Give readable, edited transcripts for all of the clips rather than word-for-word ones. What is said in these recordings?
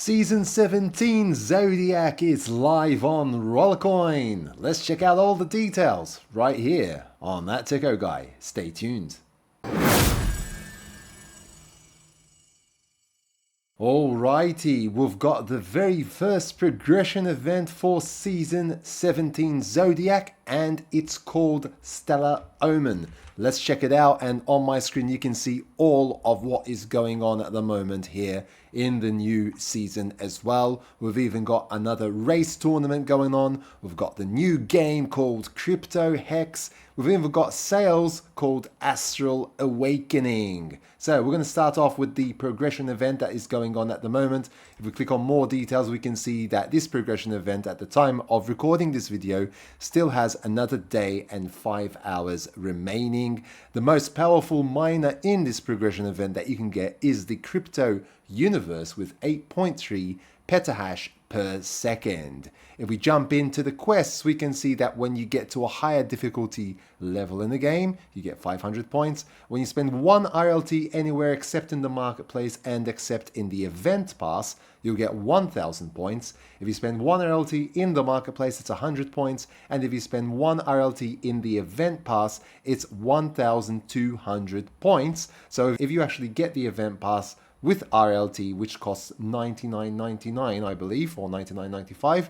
Season 17 Zodiac is live on Rollercoin. Let's check out all the details right here on That Techo guy. Stay tuned. Alrighty, we've got the very first progression event for Season 17 Zodiac and it's called Stellar Omen. Let's check it out, and on my screen you can see all of what is going on at the moment here in the new season as well. We've even got another race tournament going on. We've got the new game called Crypto Hex. We've even got sales called Astral Awakening. So we're going to start off with the progression event that is going on at the moment. If we click on more details, we can see that this progression event at the time of recording this video still has another day and 5 hours remaining. The most powerful miner in this progression event that you can get is the crypto universe with 8.3 petahash per second. If we jump into the quests, we can see that when you get to a higher difficulty level in the game, you get 500 points. When you spend 1 RLT anywhere except in the marketplace and except in the event pass, you'll get 1000 points. If you spend 1 RLT in the marketplace, it's 100 points. And if you spend 1 RLT in the event pass, it's 1200 points. So if you actually get the event pass with RLT, which costs $99.99, I believe, or $99.95,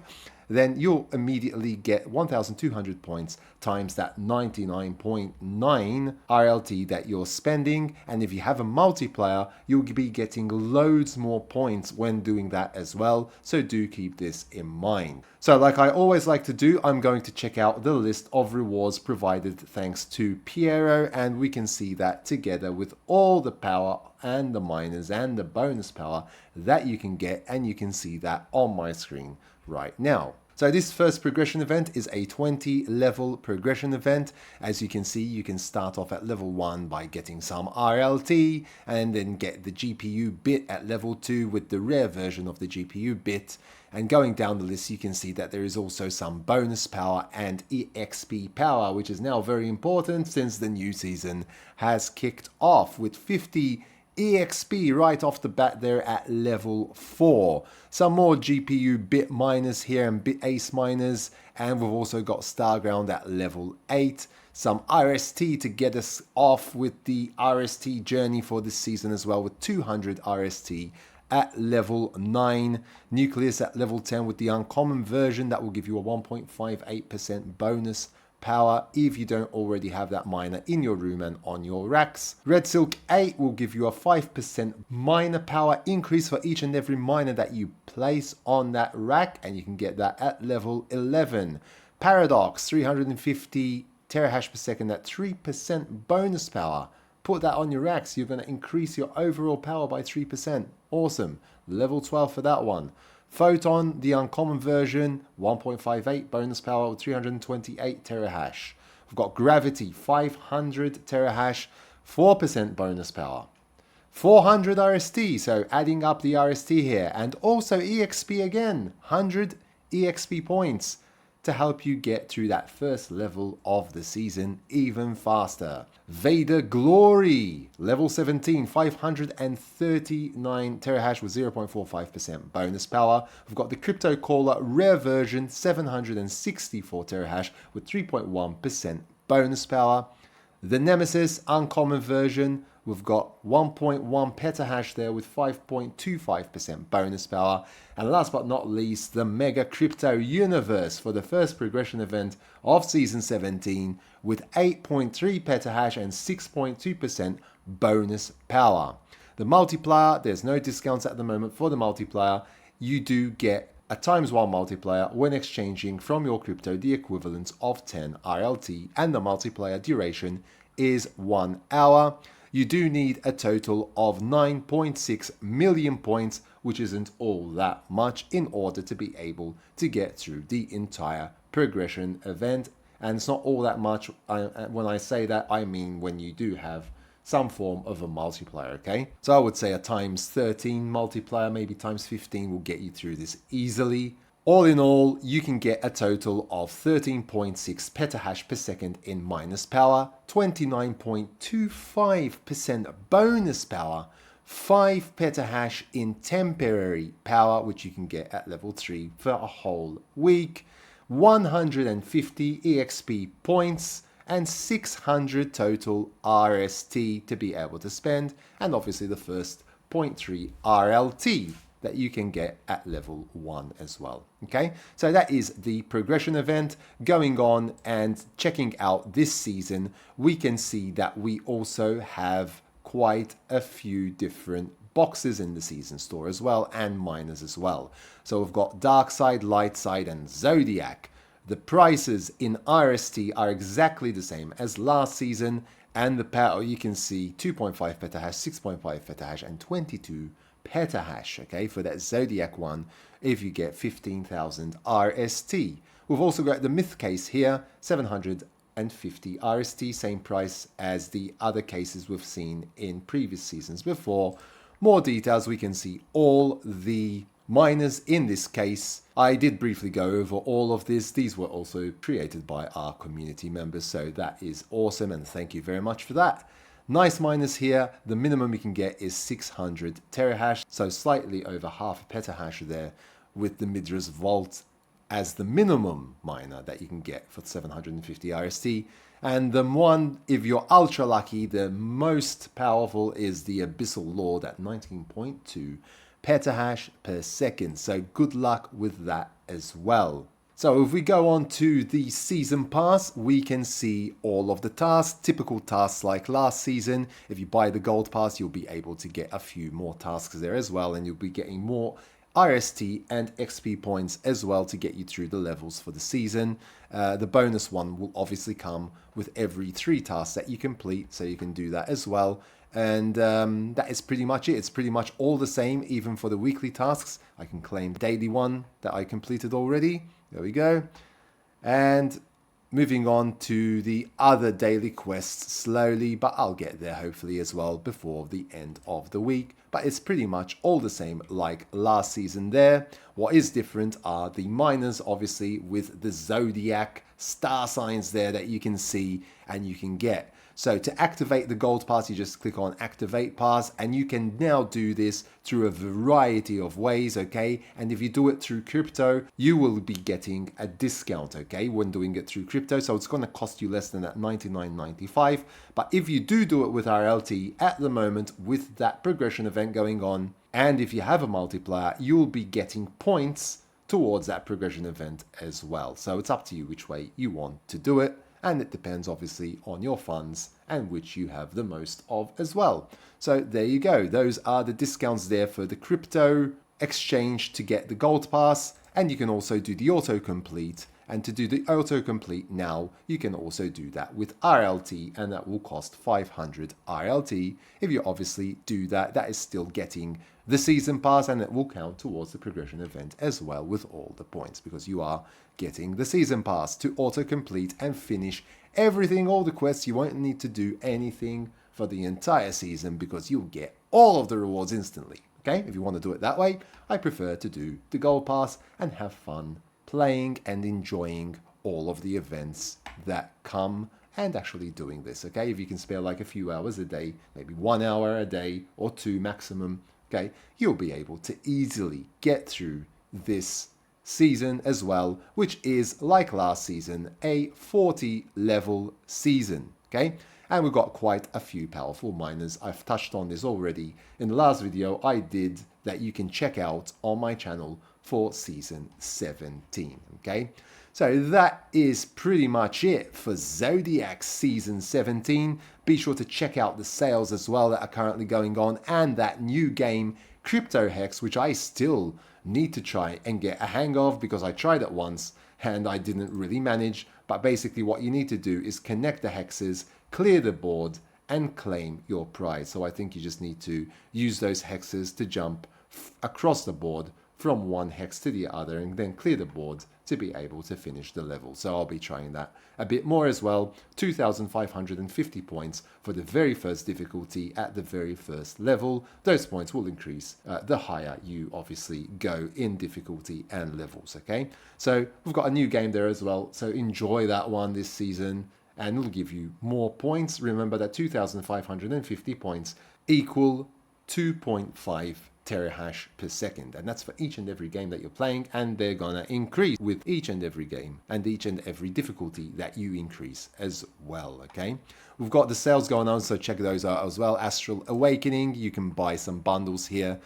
then you'll immediately get 1,200 points times that 99.9 RLT that you're spending. And if you have a multiplier, you'll be getting loads more points when doing that as well. So do keep this in mind. So like I always like to do, I'm going to check out the list of rewards provided thanks to Piero, and we can see that together with all the power and the miners and the bonus power that you can get, and you can see that on my screen right now. So this first progression event is a 20 level progression event. As you can see, you can start off at level 1 by getting some RLT and then get the GPU bit at level 2 with the rare version of the GPU bit. And going down the list, you can see that there is also some bonus power and EXP power, which is now very important since the new season has kicked off with 50 EXP right off the bat there at level 4. Some more GPU bit miners here and bit ace miners, and we've also got Starground at level 8. Some RST to get us off with the RST journey for this season as well, with 200 RST at level 9. Nucleus at level 10 with the uncommon version that will give you a 1.58% bonus power if you don't already have that miner in your room and on your racks. Red Silk 8 will give you a 5% miner power increase for each and every miner that you place on that rack, and you can get that at level 11. Paradox 350 terahash per second at 3% bonus power. Put that on your racks, you're going to increase your overall power by 3%. Awesome. Level 12 for that one. Photon, the uncommon version, 1.58 bonus power with 328 terahash. We've got Gravity, 500 terahash, 4% bonus power. 400 RST, so adding up the RST here. And also EXP again, 100 EXP points to help you get through that first level of the season even faster. Vader Glory, level 17, 539 terahash with 0.45% bonus power. We've got the Crypto Caller rare version, 764 terahash with 3.1% bonus power. The Nemesis uncommon version, we've got 1.1 petahash there with 5.25% bonus power. And last but not least, the Mega Crypto Universe for the first progression event of Season 17 with 8.3 petahash and 6.2% bonus power. The multiplier, there's no discounts at the moment for the multiplier. You do get a ×1 multiplier when exchanging from your crypto the equivalent of 10 RLT, and the multiplier duration is 1 hour. You do need a total of 9.6 million points, which isn't all that much, in order to be able to get through the entire progression event. And it's not all that much. When I say that, I mean when you do have some form of a multiplier, okay? So I would say a ×13 multiplier, maybe ×15 will get you through this easily. All in all, you can get a total of 13.6 petahash per second in minus power, 29.25% bonus power, 5 petahash in temporary power, which you can get at level 3 for a whole week, 150 EXP points, and 600 total RST to be able to spend, and obviously the first 0.3 RLT that you can get at level 1 as well. Okay, so that is the progression event going on, and checking out this season, we can see that we also have quite a few different boxes in the season store as well, and miners as well. So we've got Dark Side, Light Side, and Zodiac. The prices in RST are exactly the same as last season, and the power, you can see 2.5 petahash, 6.5 petahash, and 22 petahash, okay, for that Zodiac one, if you get 15,000 RST. We've also got the myth case here, 750 RST, same price as the other cases we've seen in previous seasons before. More details, we can see all the miners in this case. I did briefly go over all of this. These were also created by our community members, so that is awesome, and thank you very much for that. Nice miners here. The minimum you can get is 600 terahash, so slightly over half a petahash there, with the Midra's Vault as the minimum miner that you can get for 750 RST. And the one, if you're ultra lucky, the most powerful is the Abyssal Lord at 19.2 petahash per second. So good luck with that as well. So if we go on to the season pass, we can see all of the tasks, typical tasks like last season. If you buy the gold pass, you'll be able to get a few more tasks there as well, and you'll be getting more RST and XP points as well to get you through the levels for the season. The bonus one will obviously come with every 3 tasks that you complete, so you can do that as well. And that is pretty much it. It's pretty much all the same, even for the weekly tasks. I can claim the daily one that I completed already. There we go. And moving on to the other daily quests slowly, but I'll get there hopefully as well before the end of the week. But it's pretty much all the same like last season there. What is different are the miners, obviously, with the Zodiac star signs there that you can see and you can get. So to activate the gold pass, you just click on activate pass, and you can now do this through a variety of ways, okay? And if you do it through crypto, you will be getting a discount, okay, when doing it through crypto. So it's going to cost you less than that $99.95. But if you do it with RLT at the moment with that progression event going on, and if you have a multiplier, you'll be getting points towards that progression event as well. So it's up to you which way you want to do it. And it depends obviously on your funds and which you have the most of as well. So there you go. Those are the discounts there for the crypto exchange to get the gold pass. And you can also do the autocomplete. And to do the autocomplete now, you can also do that with RLT, and that will cost 500 RLT. If you obviously do that, that is still getting the season pass, and it will count towards the progression event as well with all the points, because you are getting the season pass to autocomplete and finish everything, all the quests. You won't need to do anything for the entire season because you'll get all of the rewards instantly. Okay, if you want to do it that way, I prefer to do the gold pass and have fun playing and enjoying all of the events that come and actually doing this. Okay, if you can spare like a few hours a day, maybe 1 hour a day or 2 maximum, okay, you'll be able to easily get through this season as well, which is like last season, a 40 level season. Okay, and we've got quite a few powerful miners. I've touched on this already in the last video I did that you can check out on my channel for season 17. Okay, so that is pretty much it for Zodiac season 17. Be sure to check out the sales as well that are currently going on, and that new game Crypto Hex, which I still need to try and get a hang of because I tried it once and I didn't really manage. But basically what you need to do is connect the hexes, clear the board, and claim your prize. So I think you just need to use those hexes to jump across the board from one hex to the other and then clear the board to be able to finish the level. So I'll be trying that a bit more as well. 2,550 points for the very first difficulty at the very first level. Those points will increase the higher you obviously go in difficulty and levels, okay? So we've got a new game there as well, so enjoy that one this season and it'll give you more points. Remember that 2,550 points equal 2.5 terahash per second, and that's for each and every game that you're playing, and they're gonna increase with each and every game and each and every difficulty that you increase as well. Okay, we've got the sales going on, so check those out as well. Astral Awakening, you can buy some bundles here.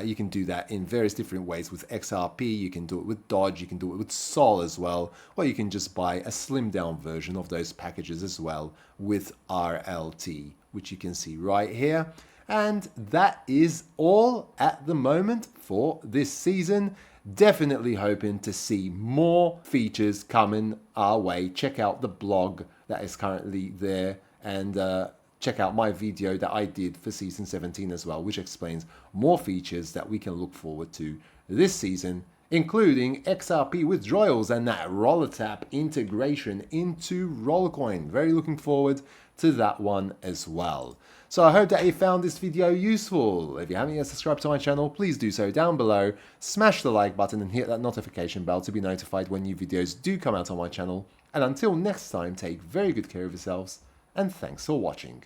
You can do that in various different ways with XRP, you can do it with Dodge, you can do it with Sol as well, or you can just buy a slimmed down version of those packages as well with RLT, which you can see right here. And that is all at the moment for this season. Definitely hoping to see more features coming our way. Check out the blog that is currently there, and check out my video that I did for season 17 as well, which explains more features that we can look forward to this season, including XRP withdrawals and that RollerTap integration into Rollercoin. Very looking forward to that one as well. So I hope that you found this video useful. If you haven't yet subscribed to my channel, please do so down below. Smash the like button and hit that notification bell to be notified when new videos do come out on my channel. And until next time, take very good care of yourselves, and thanks for watching.